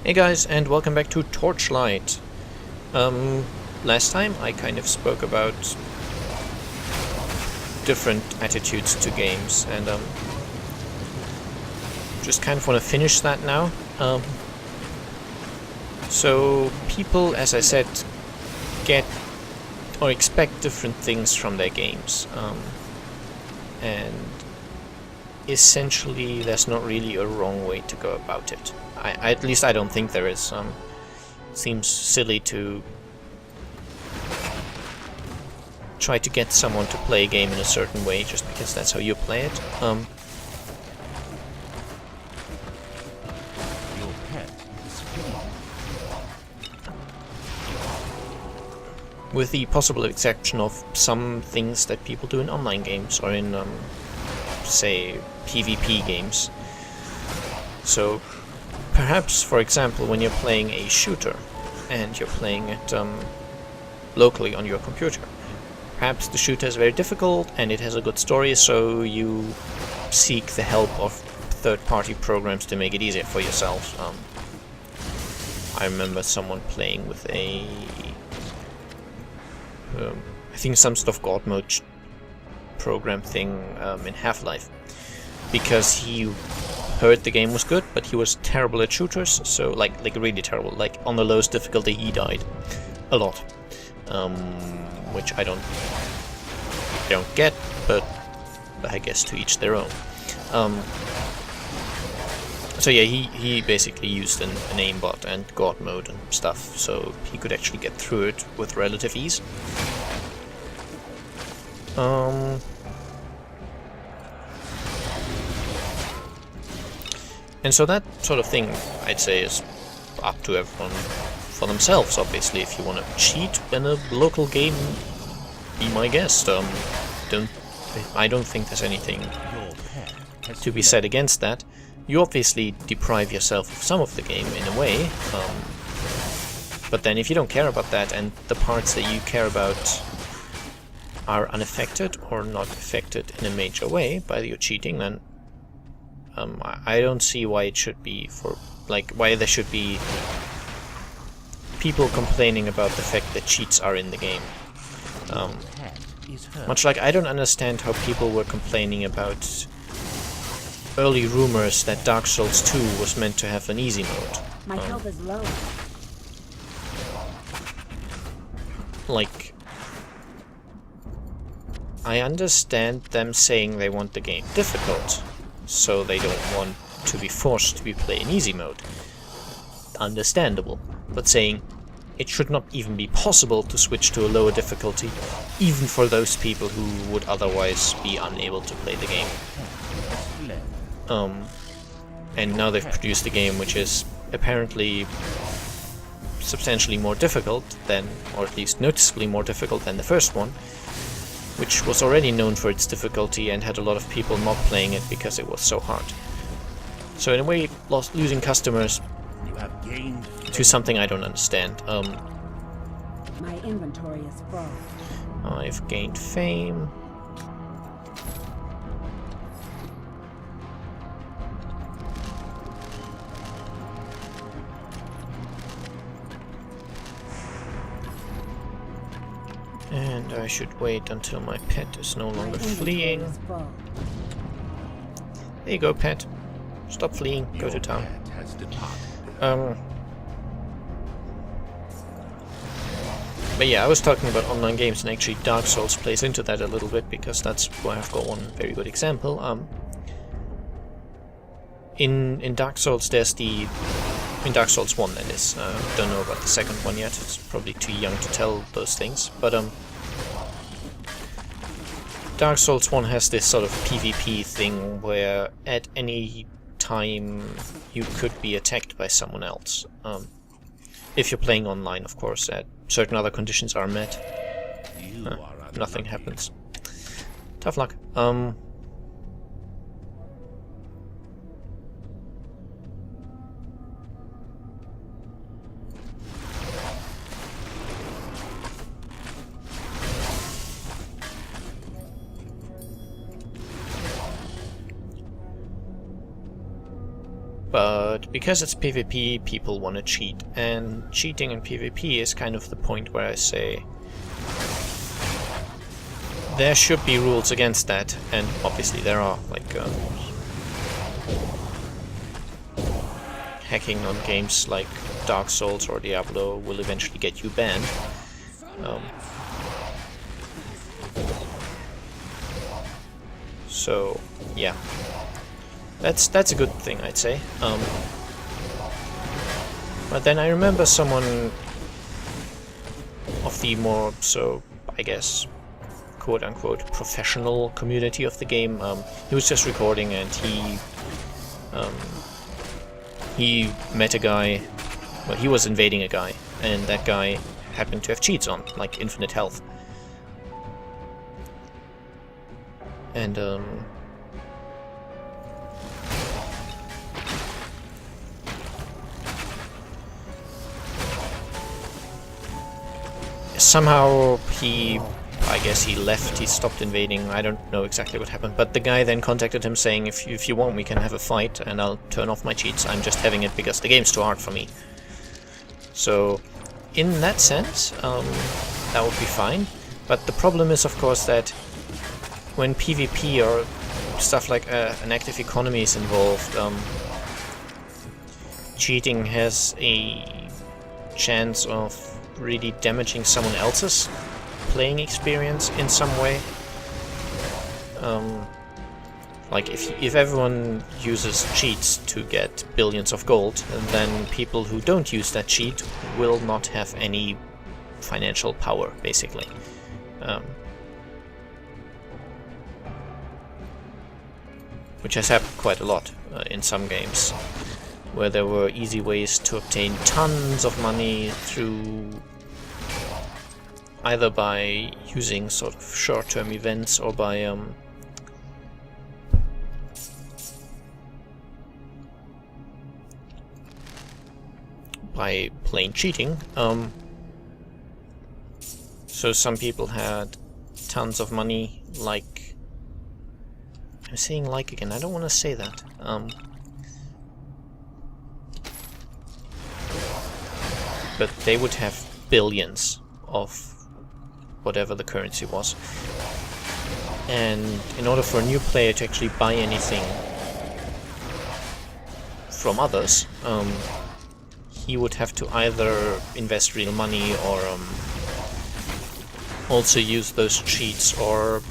Hey guys, and welcome back to Torchlight. Last time I kind of spoke about different attitudes to games, and just kind of want to finish that now. So people, as I said, get or expect different things from their games, and essentially there's not really a wrong way to go about it. At least I don't think there is. Seems silly to try to get someone to play a game in a certain way just because that's how you play it. Your pet is fleeing. With the possible exception of some things that people do in online games or in, say, PvP games. So, perhaps, for example, when you're playing a shooter and you're playing it locally on your computer, perhaps the shooter is very difficult and it has a good story, so you seek the help of third-party programs to make it easier for yourself. I remember someone playing with a I think some sort of God mode program thing in Half-Life, because he heard the game was good, but he was terrible at shooters, so like really terrible. Like on the lowest difficulty he died a lot, which I don't get, but I guess to each their own. So yeah, he basically used an aimbot and God mode and stuff, so he could actually get through it with relative ease. And so that sort of thing, I'd say, is up to everyone for themselves, obviously. If you want to cheat in a local game, be my guest. I don't think there's anything to be said against that. You obviously deprive yourself of some of the game in a way, but then if you don't care about that and the parts that you care about are unaffected or not affected in a major way by your cheating, then I don't see why it should be why there should be people complaining about the fact that cheats are in the game. Much like I don't understand how people were complaining about early rumors that Dark Souls 2 was meant to have an easy mode. My health is low. Like, I understand them saying they want the game difficult, so they don't want to be forced to play in easy mode. Understandable. But saying it should not even be possible to switch to a lower difficulty, even for those people who would otherwise be unable to play the game. And now they've produced a game which is apparently substantially more difficult than, or at least noticeably more difficult than the first one, which was already known for its difficulty and had a lot of people not playing it because it was so hard. So in a way, losing customers to something I don't understand. My inventory is full. I've gained fame. And I should wait until my pet is no longer fleeing. There you go, pet. Stop fleeing. Go to town. But yeah, I was talking about online games, and actually Dark Souls plays into that a little bit, because that's where I've got one very good example. In Dark Souls, there's the... In Dark Souls 1, that is. Don't know about the second one yet. It's probably too young to tell those things. But Dark Souls 1 has this sort of PvP thing where at any time you could be attacked by someone else. If you're playing online, of course. Certain other conditions are met. Nothing happens. Tough luck. But because it's PvP, people want to cheat, and cheating in PvP is kind of the point where I say there should be rules against that, and obviously there are, like hacking on games like Dark Souls or Diablo will eventually get you banned. So yeah, that's a good thing, I'd say. But then I remember someone of the more, so I guess, quote-unquote professional community of the game. He was just recording, and he met a guy. Well, he was invading a guy, and that guy happened to have cheats on, like infinite health. And somehow I guess he left, he stopped invading, I don't know exactly what happened, but the guy then contacted him saying, if you want, we can have a fight and I'll turn off my cheats, I'm just having it because the game's too hard for me. So, in that sense, that would be fine, but the problem is, of course, that when PvP or stuff like an active economy is involved, cheating has a chance of really damaging someone else's playing experience in some way. Like if everyone uses cheats to get billions of gold, then people who don't use that cheat will not have any financial power, basically. Which has happened quite a lot in some games, where there were easy ways to obtain tons of money through either by using sort of short-term events or by plain cheating. So some people had tons of money, like... I'm saying like again, I don't want to say that. But they would have billions of whatever the currency was. And in order for a new player to actually buy anything from others, he would have to either invest real money or also use those cheats or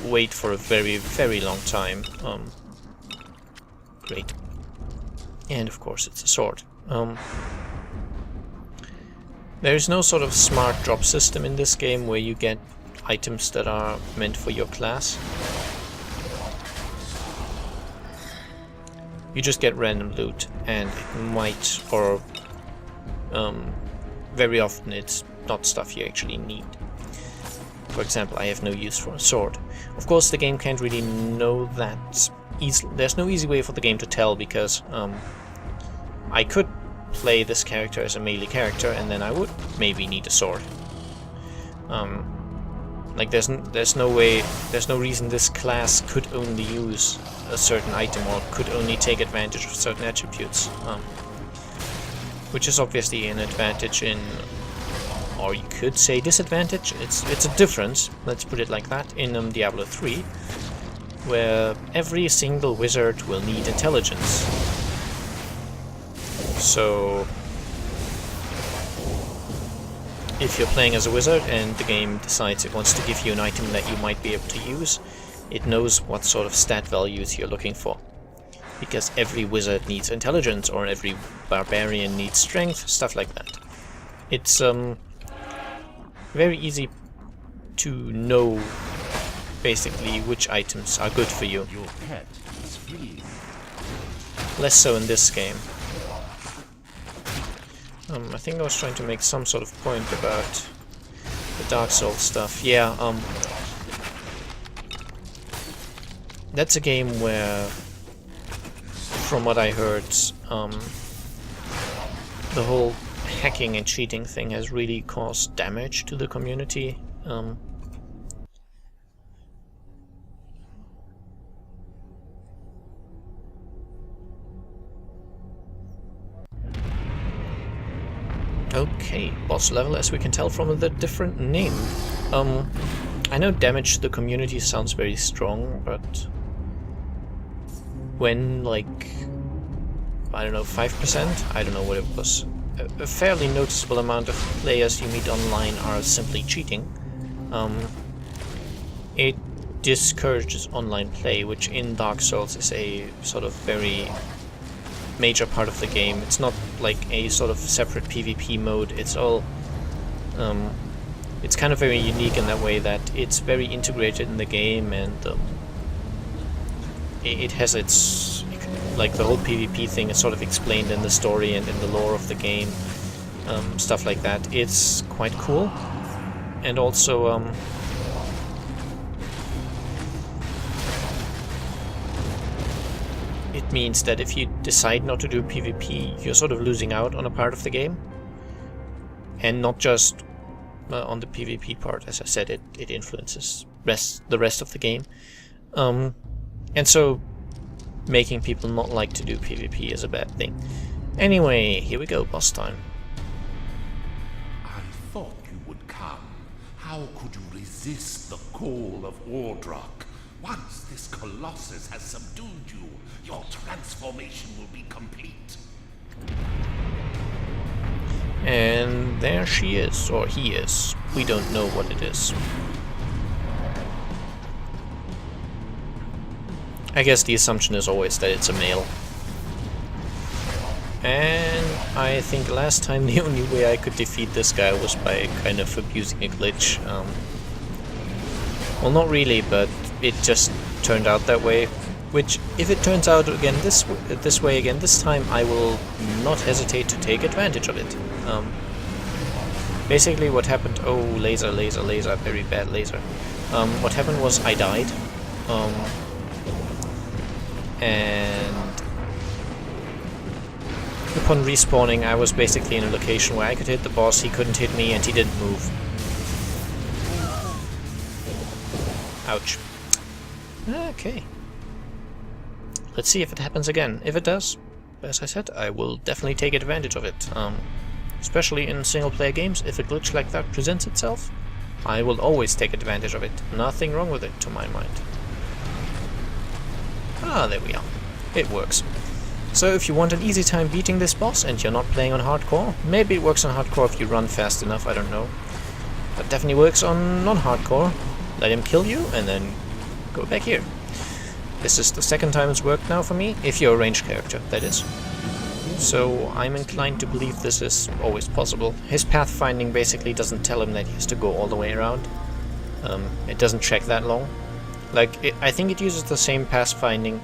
wait for a very, very long time. Great. And of course it's a sword. There is no sort of smart drop system in this game where you get items that are meant for your class. You just get random loot, and it might, or very often it's not stuff you actually need. For example, I have no use for a sword. Of course, the game can't really know that easily. There's no easy way for the game to tell, because I could play this character as a melee character, and then I would maybe need a sword. Like there's no way, there's no reason this class could only use a certain item or could only take advantage of certain attributes, which is obviously an advantage in, or you could say disadvantage. It's a difference, let's put it like that, in Diablo 3, where every single wizard will need intelligence. So if you're playing as a wizard and the game decides it wants to give you an item that you might be able to use, it knows what sort of stat values you're looking for. Because every wizard needs intelligence, or every barbarian needs strength, stuff like that. It's very easy to know basically which items are good for you. Your pet is free. Less so in this game. I think I was trying to make some sort of point about the Dark Souls stuff. Yeah, that's a game where, from what I heard, the whole hacking and cheating thing has really caused damage to the community. Okay, boss level, as we can tell from the different name. I know damage to the community sounds very strong, but when, like, I don't know, 5%? I don't know what it was. A fairly noticeable amount of players you meet online are simply cheating. It discourages online play, which in Dark Souls is a sort of very major part of the game. It's not like a sort of separate PvP mode, it's all... it's kind of very unique in that way that it's very integrated in the game, and it has its... like the whole PvP thing is sort of explained in the story and in the lore of the game. Stuff like that. It's quite cool. And also, it means that if you decide not to do PvP, you're sort of losing out on a part of the game. And not just on the PvP part, as I said, it influences the rest of the game. And so, making people not like to do PvP is a bad thing. Anyway, here we go, boss time. I thought you would come. How could you resist the call of Ordrak? Once this colossus has subdued you, your transformation will be complete. And there she is, or he is. We don't know what it is. I guess the assumption is always that it's a male. And I think last time the only way I could defeat this guy was by kind of abusing a glitch. Well, not really, but it just turned out that way. Which, if it turns out again this way again this time, I will not hesitate to take advantage of it. Basically what happened... Oh, laser, very bad laser. What happened was I died. And upon respawning, I was basically in a location where I could hit the boss, he couldn't hit me, and he didn't move. Ouch. Okay. Let's see if it happens again. If it does, as I said, I will definitely take advantage of it. Especially in single-player games, if a glitch like that presents itself, I will always take advantage of it. Nothing wrong with it, to my mind. Ah, there we are. It works. So if you want an easy time beating this boss and you're not playing on hardcore, maybe it works on hardcore if you run fast enough, I don't know. But definitely works on non-hardcore. Let him kill you and then go back here. This is the second time it's worked now for me, if you're a ranged character, that is. So I'm inclined to believe this is always possible. His pathfinding basically doesn't tell him that he has to go all the way around. It doesn't check that long. Like, I think it uses the same pathfinding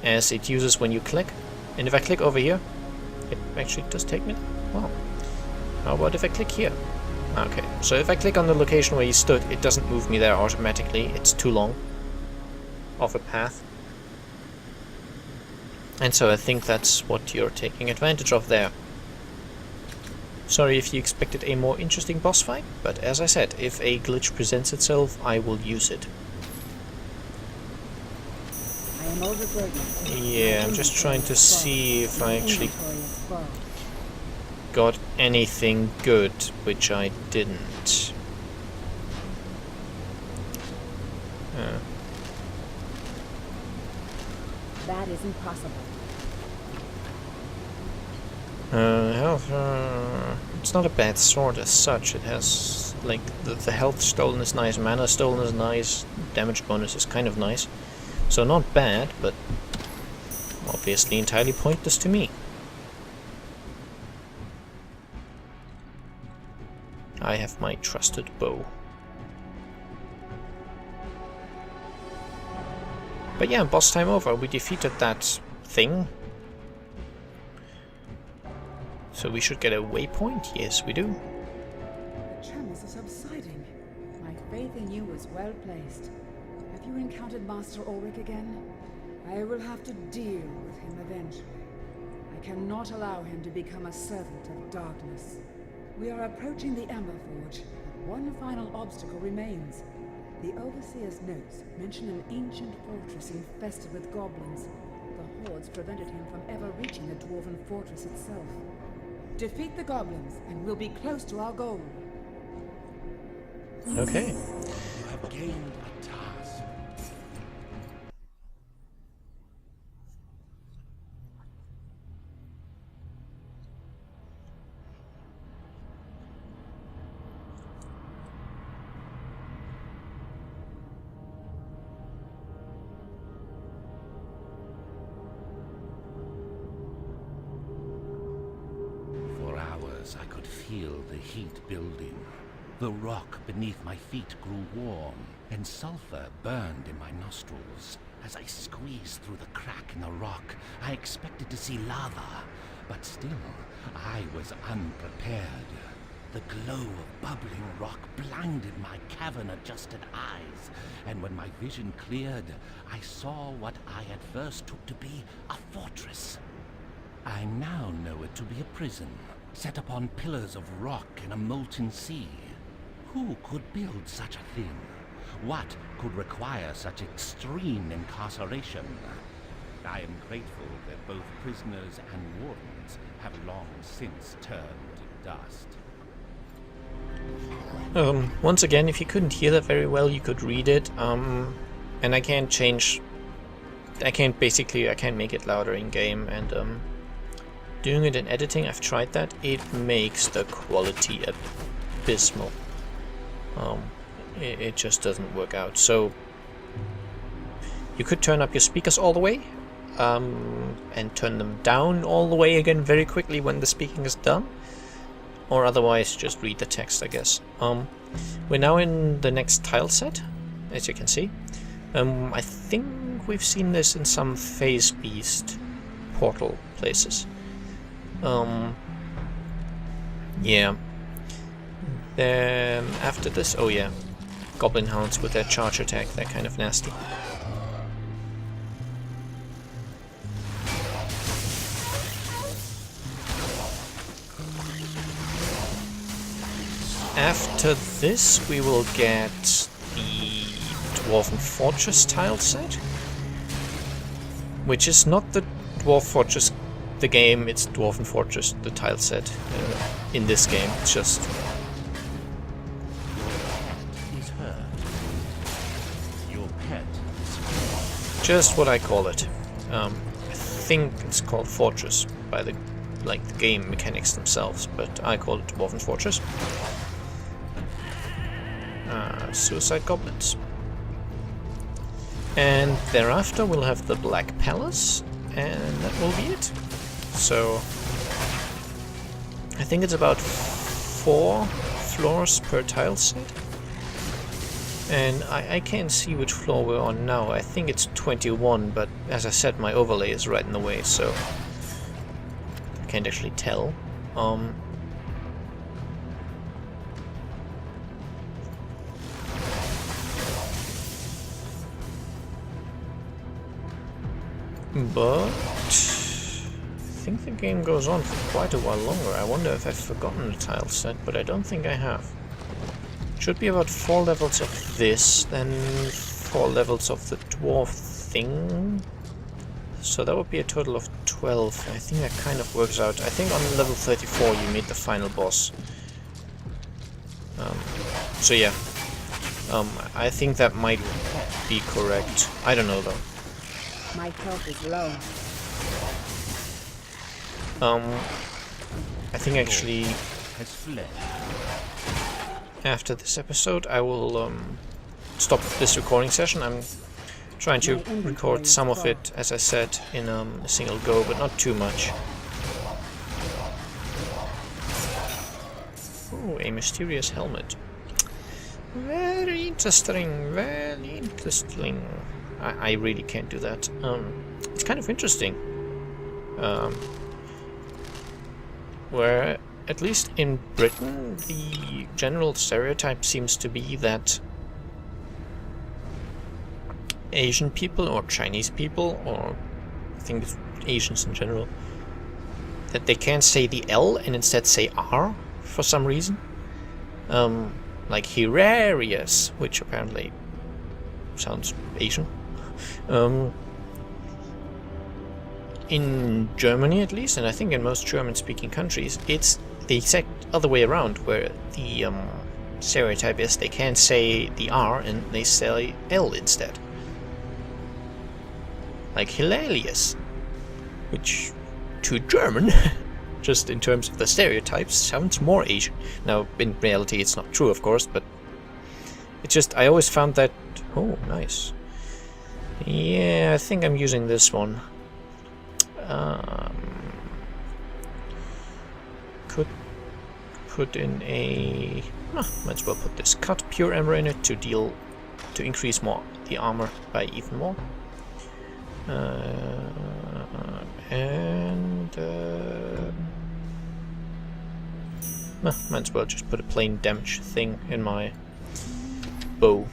as it uses when you click. And if I click over here, it actually does take me. Wow. How about if I click here? Okay, so if I click on the location where he stood, it doesn't move me there automatically. It's too long of a path. And so I think that's what you're taking advantage of there. Sorry if you expected a more interesting boss fight, but as I said, if a glitch presents itself, I will use it. I am overburdened. Yeah, I'm just trying to see if I actually got anything good, which I didn't. That isn't possible. Health, it's not a bad sword as such. It has, like, the health stolen is nice, mana stolen is nice, damage bonus is kind of nice. So not bad, but obviously entirely pointless to me. I have my trusted bow. But yeah, boss time over. We defeated that thing. So we should get a waypoint? Yes, we do. The tremors are subsiding. My faith in you was well placed. Have you encountered Master Ulrich again? I will have to deal with him eventually. I cannot allow him to become a servant of darkness. We are approaching the Ember Forge, but one final obstacle remains. The Overseer's notes mention an ancient fortress infested with goblins. The hordes prevented him from ever reaching the Dwarven fortress itself. Defeat the goblins, and we'll be close to our goal. Okay. You have gained a task. For hours I could feel the heat building. The rock beneath my feet grew warm, and sulfur burned in my nostrils. As I squeezed through the crack in the rock, I expected to see lava, but still, I was unprepared. The glow of bubbling rock blinded my cavern-adjusted eyes, and when my vision cleared, I saw what I at first took to be a fortress. I now know it to be a prison, set upon pillars of rock in a molten sea. Who could build such a thing? What could require such extreme incarceration? I am grateful that both prisoners and wardens have long since turned to dust. Once again, if you couldn't hear that very well, you could read it. And I can't change. I can't make it louder in game, and doing it in editing, I've tried that. It makes the quality abysmal. It just doesn't work out. So you could turn up your speakers all the way, and turn them down all the way again very quickly when the speaking is done. Or otherwise, just read the text, I guess. We're now in the next tile set, as you can see. I think we've seen this in some Phase Beast portal places. Yeah. Then after this, oh yeah, Goblin Hounds with their charge attack, they're kind of nasty. After this, we will get the Dwarven Fortress tile set, which is not the Dwarf Fortress the game, it's Dwarven Fortress the tile set in this game. It's just just what I call it. I think it's called Fortress by the game mechanics themselves, but I call it Dwarven Fortress. Suicide Goblins. And thereafter we'll have the Black Palace, and that will be it. So I think it's about 4 floors per tile set. And I can't see which floor we're on now. I think it's 21, but as I said, my overlay is right in the way, so I can't actually tell. But I think the game goes on for quite a while longer. I wonder if I've forgotten the tile set, but I don't think I have. Should be about 4 levels of this, then 4 levels of the dwarf thing. So that would be a total of 12. I think that kind of works out. I think on level 34 you meet the final boss. So yeah. I think that might be correct. I don't know though. My health is low. I think actually after this episode I will stop this recording session. I'm trying to record some of it, as I said, in a single go, but not too much. Oh, a mysterious helmet. Very interesting, very interesting. I really can't do that. It's kind of interesting. Where, at least in Britain, the general stereotype seems to be that Asian people, or Chinese people, or I think it's Asians in general, that they can't say the L and instead say R for some reason. Like hilarious, which apparently in Germany at least, and I think in most German-speaking countries, it's the exact other way around, where the stereotype is they can't say the R and they say L instead. Like hilarious, which to German, just in terms of the stereotypes, sounds more Asian. Now, in reality, it's not true, of course, but it's just, I always found that... Oh, nice. Yeah, I think I'm using this one. Could put in a... might as well put this cut pure armor in it to increase more the armor by even more. Might as well just put a plain damage thing in my bow.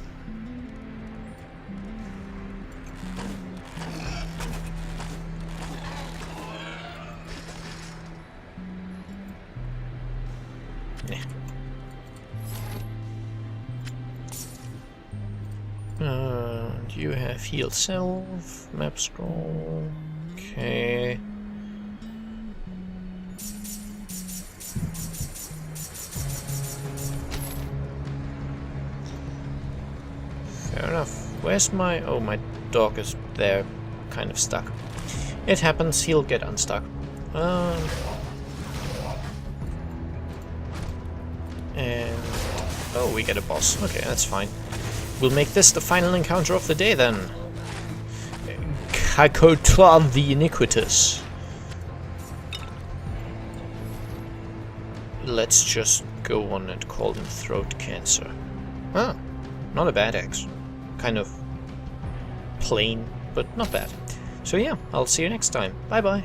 You have healed self, map scroll, okay. Fair enough. Where's my... Oh, my dog is there, kind of stuck. It happens, he'll get unstuck. And... Oh, we get a boss. Okay, that's fine. We'll make this the final encounter of the day then. Kakotra the Iniquitous. Let's just go on and call him Throat Cancer. Ah, not a bad axe. Kind of plain, but not bad. So yeah, I'll see you next time. Bye bye.